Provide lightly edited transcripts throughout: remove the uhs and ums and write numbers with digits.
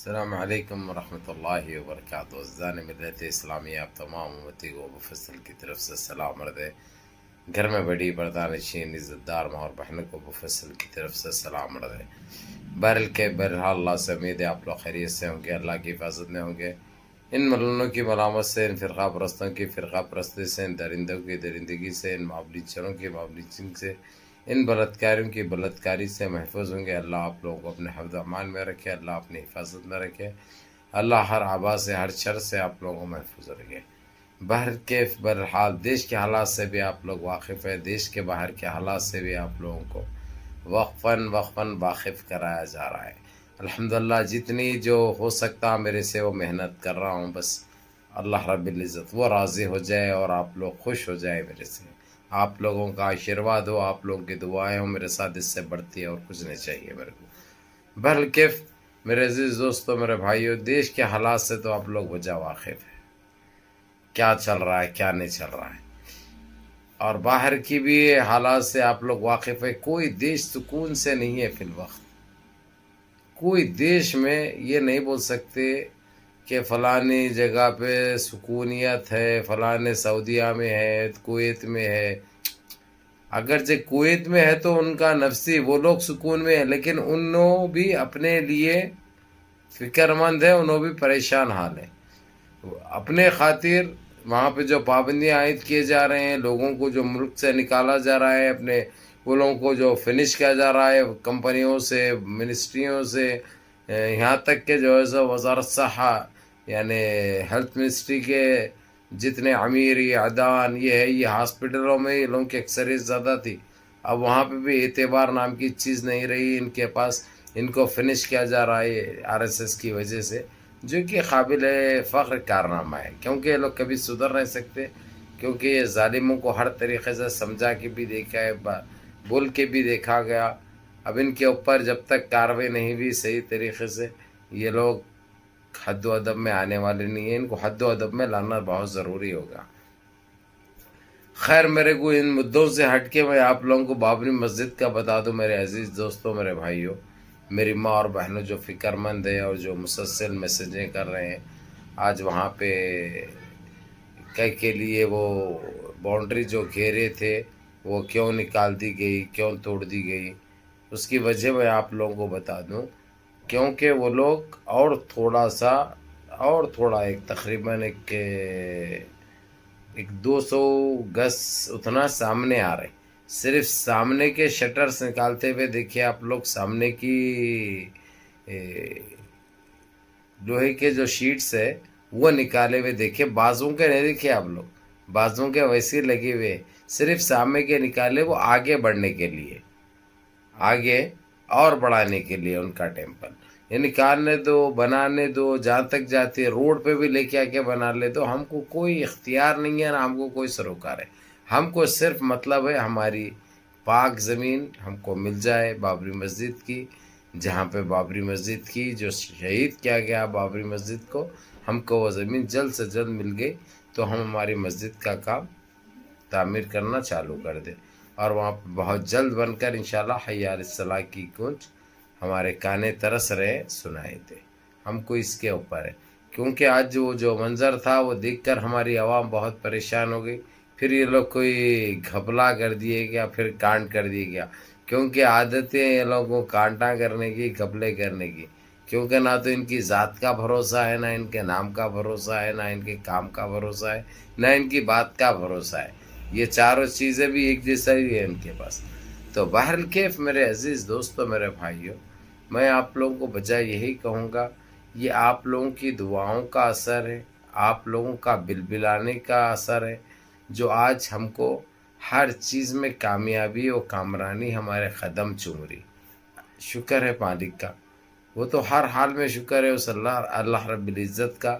السلام علیکم ورحمۃ اللہ وبرکاتہ. عزیزان ملت اسلامیہ، آپ تمام امتی کو ابو فصل کی طرف سے سلام عرض ہے. گھر میں بڑی پردانشین عزت دار ماں اور بہنوں کو ابو فصل کی طرف سے سلام عرض ہے. بہرحال اللہ سے امید ہے آپ لوگ خیریت سے ہوں گے، اللہ کی حفاظت میں ہوں گے. ان ملنوں کی ملامت سے، ان فرقہ پرستوں کی فرقہ پرستی سے، ان درندوں کی درندگی سے، ان معاملچروں کی معاملچنگ سے، ان بلاتکاریوں کی بلاتکاری سے محفوظ ہوں گے. اللہ آپ لوگوں کو اپنے حفظ امان میں رکھے، اللہ اپنی حفاظت میں رکھے، اللہ ہر آبا سے، ہر شر سے آپ لوگوں کو محفوظ رکھے. بہرحال دیش کے حالات سے بھی آپ لوگ واقف ہیں، دیش کے باہر کے حالات سے بھی آپ لوگوں کو وقفاً واقف کرایا جا رہا ہے. الحمدللہ جتنی جو ہو سکتا میرے سے وہ محنت کر رہا ہوں. بس اللہ رب العزت وہ راضی ہو جائے اور آپ لوگ خوش ہو جائے میرے سے. آپ لوگوں کا آشیرواد ہو، آپ لوگوں کی دعائیں ہوں میرے ساتھ، اس سے بڑھتی ہے اور کچھ نہیں چاہیے میرے کو. بہرکیف میرے عزیز دوستوں، میرے بھائیوں، دیش کے حالات سے تو آپ لوگ وجہ واقف ہیں، کیا چل رہا ہے کیا نہیں چل رہا ہے. اور باہر کی بھی حالات سے آپ لوگ واقف ہے. کوئی دیش سکون سے نہیں ہے فی الوقت. کوئی دیش میں یہ نہیں بول سکتے کہ فلانی جگہ پہ سکونیت ہے، فلانے سعودیہ میں ہے، کویت میں ہے. اگرچہ کویت میں ہے تو ان کا نفسی وہ لوگ سکون میں ہے، لیکن انہوں بھی اپنے لیے فکر مند ہے، انہوں بھی پریشان حال ہے. اپنے خاطر وہاں پہ جو پابندیاں عائد کیے جا رہے ہیں، لوگوں کو جو ملک سے نکالا جا رہا ہے، اپنے وہ لوگوں کو جو فنش کیا جا رہا ہے کمپنیوں سے، منسٹریوں سے، یہاں تک کہ جو ہے سو وزارت صحہ یعنی ہیلتھ منسٹری کے جتنے امیر اعدان یہ ہے، یہ ہاسپٹلوں میں یہ لوگوں کی اکثریت زیادہ تھی. اب وہاں پہ بھی اعتبار نام کی چیز نہیں رہی ان کے پاس. ان کو فنش کیا جا رہا ہے RSS کی وجہ سے، جو کہ قابل فخر کارنامہ ہے، کیونکہ یہ لوگ کبھی سدھر نہیں سکتے. کیونکہ یہ ظالموں کو ہر طریقے سے سمجھا کے بھی دیکھا ہے، بول کے بھی دیکھا گیا. اب ان کے اوپر جب تک کارروائی نہیں ہوئی صحیح طریقے سے، یہ لوگ حد و ادب میں آنے والے نہیں ہیں. ان کو حد و ادب میں لانا بہت ضروری ہوگا. خیر، میرے کو ان مدعوں سے ہٹ کے میں آپ لوگوں کو بابری مسجد کا بتا دوں. میرے عزیز دوستوں، میرے بھائیوں، میری ماں اور بہنوں جو فکر مند ہے اور جو مسلسل میسیجیں کر رہے ہیں، آج وہاں پہ کے لیے وہ باؤنڈری جو گھیرے تھے وہ کیوں نکال دی گئی، کیوں توڑ دی گئی، اس کی وجہ میں آپ لوگوں کو بتا دوں. کیونکہ وہ لوگ اور تھوڑا ایک تقریباً ایک 200 گز اتنا سامنے آ رہے. صرف سامنے کے شٹرز نکالتے ہوئے دیکھیے آپ لوگ، سامنے کی لوہے کے جو شیٹس ہے وہ نکالے ہوئے دیکھیے. بازوں کے نہیں دیکھیے آپ لوگ، بازوں کے ویسے لگے ہوئے، صرف سامنے کے نکالے وہ آگے بڑھنے کے لیے، آگے اور بڑھانے کے لیے ان کا ٹیمپل. یہ نکالنے دو، بنانے دو، جہاں تک جاتے روڈ پہ بھی لے کے آ کے بنا لے دو. ہم کو کوئی اختیار نہیں ہے، نہ ہم کو کوئی سروکار ہے. ہم کو صرف مطلب ہے ہماری پاک زمین ہم کو مل جائے بابری مسجد کی، جہاں پہ بابری مسجد کی جو شہید کیا گیا بابری مسجد کو، ہم کو وہ زمین جلد سے جلد مل گئی تو ہم ہماری مسجد کا کام تعمیر کرنا چالو کر دیں. اور وہاں پہ بہت جلد بن کر انشاءاللہ حی علی الصلاح کی گونج ہمارے کانے ترس رہے سنائی دے. ہم کو اس کے اوپر ہے، کیونکہ آج وہ جو منظر تھا وہ دیکھ کر ہماری عوام بہت پریشان ہو گئی. پھر یہ لوگ کوئی گھپلا کر دیے گیا، پھر کانڈ کر دیا گیا. کیونکہ عادتیں یہ لوگوں کو کانٹا کرنے کی، گھپلے کرنے کی. کیونکہ نہ تو ان کی ذات کا بھروسہ ہے، نہ ان کے نام کا بھروسہ ہے، نہ ان کے کام کا بھروسہ ہے، نہ ان کی بات کا بھروسہ ہے. یہ چاروں چیزیں بھی ایک جیسا ہی ہے ان کے پاس. تو بہرکیف میرے عزیز دوستوں، میرے بھائیوں، میں آپ لوگوں کو بجائے یہی کہوں گا، یہ آپ لوگوں کی دعاؤں کا اثر ہے، آپ لوگوں کا بلبلانے کا اثر ہے، جو آج ہم کو ہر چیز میں کامیابی اور کامرانی ہمارے قدم چوم رہی. شکر ہے مالک کا، وہ تو ہر حال میں شکر ہے اس اللہ رب العزت کا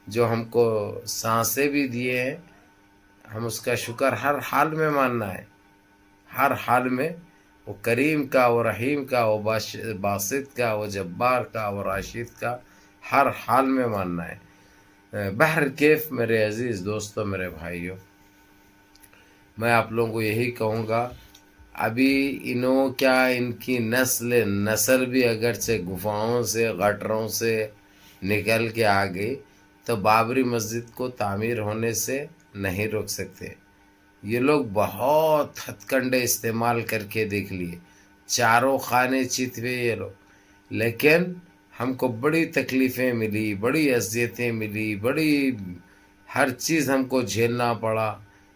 جو ہم کو سانسیں بھی دیے ہیں. ہم اس کا شکر ہر حال میں ماننا ہے، ہر حال میں. وہ کریم کا، وہ رحیم کا، وہ باسط کا، وہ جبار کا، وہ راشد کا، ہر حال میں ماننا ہے. بہرکیف میرے عزیز دوستوں، میرے بھائیوں، میں آپ لوگوں کو یہی کہوں گا، ابھی ان کی نسل بھی اگرچہ گفاؤں سے، گٹروں سے نکل کے آ گئی تو بابری مسجد کو تعمیر ہونے سے نہیں روک سکتے۔ یہ لوگ بہت ہتھ کنڈے استعمال کر کے دیکھ لیے، چاروں خانے چیت ہوئے یہ لوگ، لیکن ہم کو بڑی تکلیفیں ملی، بڑی اذیتیں ملی، بڑی ہر چیز ہم کو جھیلنا پڑا،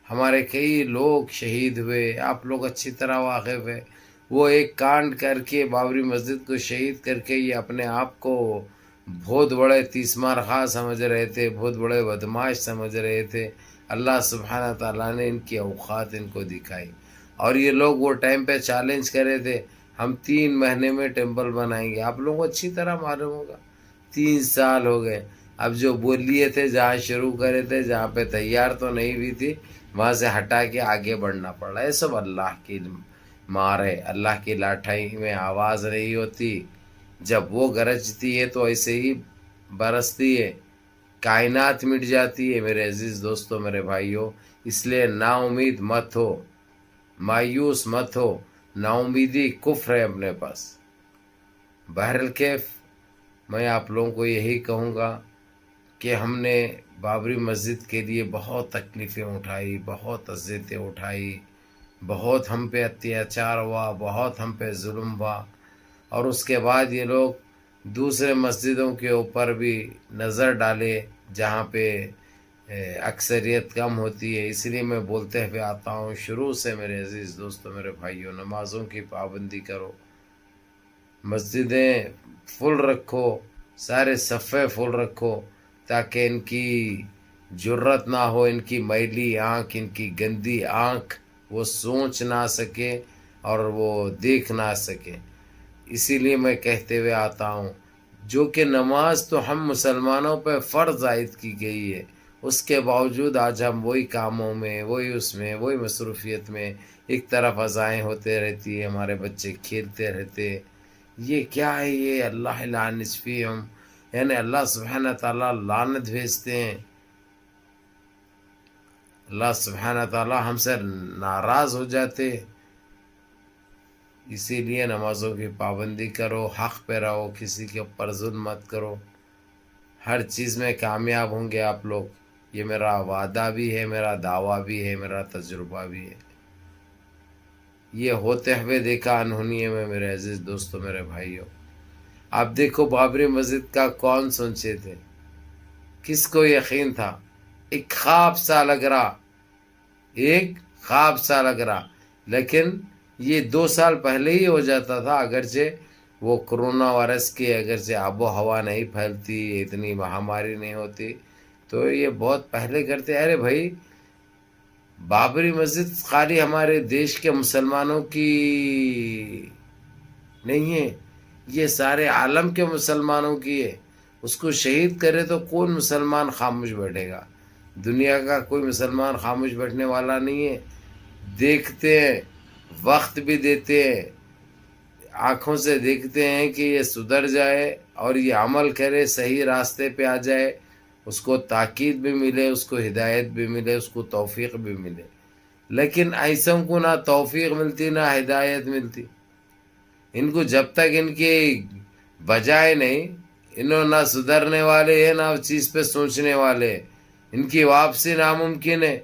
ہمارے کئی لوگ شہید ہوئے، آپ لوگ اچھی طرح واقف ہے۔ وہ ایک کانڈ کر کے بابری مسجد کو شہید کر کے یہ اپنے آپ کو بہت بڑے تیسمار خواہ سمجھ رہے تھے، بہت بڑے بدماش سمجھ رہے تھے۔ اللہ سبحانہ تعالیٰ نے ان کی اوقات ان کو دکھائی، اور یہ لوگ وہ ٹائم پہ چیلنج کرے تھے ہم 3 مہینے میں ٹیمپل بنائیں گے۔ آپ لوگوں کو اچھی طرح معلوم ہوگا 3 سال ہو گئے، اب جو بول لیے تھے جہاں شروع کرے تھے، جہاں پہ تیار تو نہیں ہوئی تھی وہاں سے ہٹا کے آگے بڑھنا پڑا۔ یہ سب اللہ کی مار ہے، اللہ کی لاٹھائی میں آواز نہیں ہوتی، جب وہ گرجتی ہے تو ایسے ہی برستی ہے، کائنات مٹ جاتی ہے۔ میرے عزیز دوستو، میرے بھائیوں، اس لیے نا امید مت ہو، مایوس مت ہو، نا امیدی کفر ہے اپنے پاس۔ بہرکیف میں آپ لوگوں کو یہی کہوں گا کہ ہم نے بابری مسجد کے لیے بہت تکلیفیں اٹھائی، بہت اذیتیں اٹھائی، بہت ہم پہ اتیاچار ہوا، بہت ہم پہ ظلم ہوا، اور اس کے بعد یہ لوگ دوسرے مسجدوں کے اوپر بھی نظر ڈالے جہاں پہ اکثریت کم ہوتی ہے۔ اس لیے میں بولتے ہوئے آتا ہوں شروع سے، میرے عزیز دوستو، میرے بھائیوں، نمازوں کی پابندی کرو، مسجدیں فل رکھو، سارے صفحے فل رکھو، تاکہ ان کی جرت نہ ہو، ان کی میلی آنکھ، ان کی گندی آنکھ وہ سوچ نہ سکے اور وہ دیکھ نہ سکے۔ اسی لیے میں کہتے ہوئے آتا ہوں، جو کہ نماز تو ہم مسلمانوں پہ فرض عائد کی گئی ہے، اس کے باوجود آج ہم وہی کاموں میں، وہی اس میں، وہی مصروفیت میں، ایک طرف اذائیں ہوتے رہتی ہے، ہمارے بچے کھیلتے رہتے۔ یہ کیا ہے؟ یہ اللہ لعن فیہم، یعنی اللہ سبحانہ تعالیٰ لعنت بھیجتے ہیں، اللہ سبحانہ تعالیٰ ہم سے ناراض ہو جاتے۔ اسی لیے نمازوں کی پابندی کرو، حق پہ رہو، کسی کے اوپر ظلم مت کرو، ہر چیز میں کامیاب ہوں گے آپ لوگ، یہ میرا وعدہ بھی ہے، میرا دعویٰ بھی ہے، میرا تجربہ بھی ہے، یہ ہوتے ہوئے دیکھا انہونیے میں، میرے عزیز دوستو، میرے بھائیوں۔ آپ دیکھو بابری مسجد کا کون سوچے تھے، کس کو یقین تھا؟ ایک خواب سا لگ رہا، ایک خواب سا لگ رہا، لیکن یہ 2 سال پہلے ہی ہو جاتا تھا، اگرچہ وہ کرونا وائرس کی اگرچہ آب و ہوا نہیں پھیلتی، اتنی مہاماری نہیں ہوتی، تو یہ بہت پہلے کرتے۔ ارے بھائی، بابری مسجد خالی ہمارے دیش کے مسلمانوں کی نہیں ہے، یہ سارے عالم کے مسلمانوں کی ہے۔ اس کو شہید کرے تو کون مسلمان خاموش بیٹھے گا؟ دنیا کا کوئی مسلمان خاموش بیٹھنے والا نہیں ہے، دیکھتے ہیں، وقت بھی دیتے ہیں، آنکھوں سے دیکھتے ہیں کہ یہ سدھر جائے اور یہ عمل کرے، صحیح راستے پہ آ جائے، اس کو تاکید بھی ملے، اس کو ہدایت بھی ملے، اس کو توفیق بھی ملے۔ لیکن ایسوں کو نہ توفیق ملتی نہ ہدایت ملتی، ان کو جب تک ان کی بجائے نہیں، انہوں نہ سدھرنے والے ہیں، نہ اس چیز پہ سوچنے والے، ان کی واپسی ناممکن ہے۔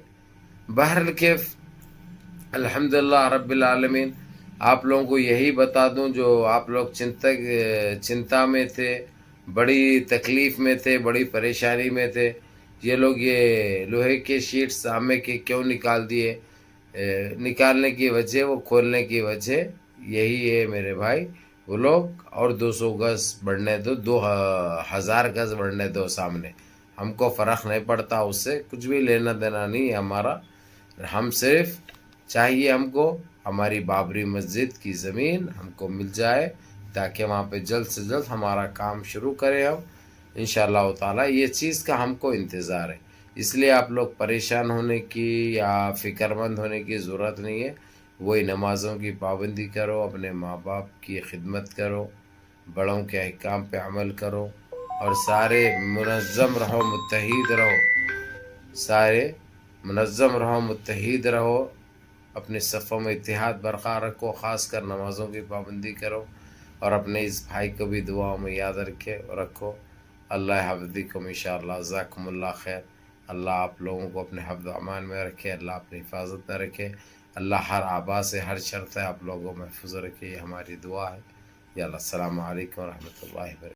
بہرکیف الحمدللہ رب العالمین، آپ لوگوں کو یہی بتا دوں، جو آپ لوگ چنتا میں تھے، بڑی تکلیف میں تھے، بڑی پریشانی میں تھے، یہ لوگ یہ لوہے کے شیٹ سامنے کے کیوں نکال دیے؟ نکالنے کی وجہ، وہ کھولنے کی وجہ یہی ہے میرے بھائی، وہ لوگ اور 200 گز بڑھنے دو، 2000 گز بڑھنے دو سامنے، ہم کو فرق نہیں پڑتا، اس سے کچھ بھی لینا دینا نہیں ہے ہمارا، ہم صرف چاہیے ہم کو ہماری بابری مسجد کی زمین ہم کو مل جائے، تاکہ وہاں پہ جلد سے جلد ہمارا کام شروع کریں ہم انشاءاللہ تعالی۔ یہ چیز کا ہم کو انتظار ہے، اس لیے آپ لوگ پریشان ہونے کی یا فکر مند ہونے کی ضرورت نہیں ہے۔ وہی نمازوں کی پابندی کرو، اپنے ماں باپ کی خدمت کرو، بڑوں کے احکام پہ عمل کرو، اور سارے منظم رہو، متحد رہو، سارے منظم رہو، متحد رہو، اپنے صفوں میں اتحاد برقرار رکھو، خاص کر نمازوں کی پابندی کرو، اور اپنے اس بھائی کو بھی دعاؤں میں یاد رکھو۔ اللہ حفظکم انشاءاللہ، جزاکم اللہ خیر۔ اللہ آپ لوگوں کو اپنے حفظ و امان میں رکھے، اللہ اپنی حفاظت میں رکھے، اللہ ہر آبا سے ہر شر سے آپ لوگوں کو محفوظ رکھے، یہ ہماری دعا ہے۔ یا اللہ، السلام علیکم ورحمۃ اللہ وبرکاتہ۔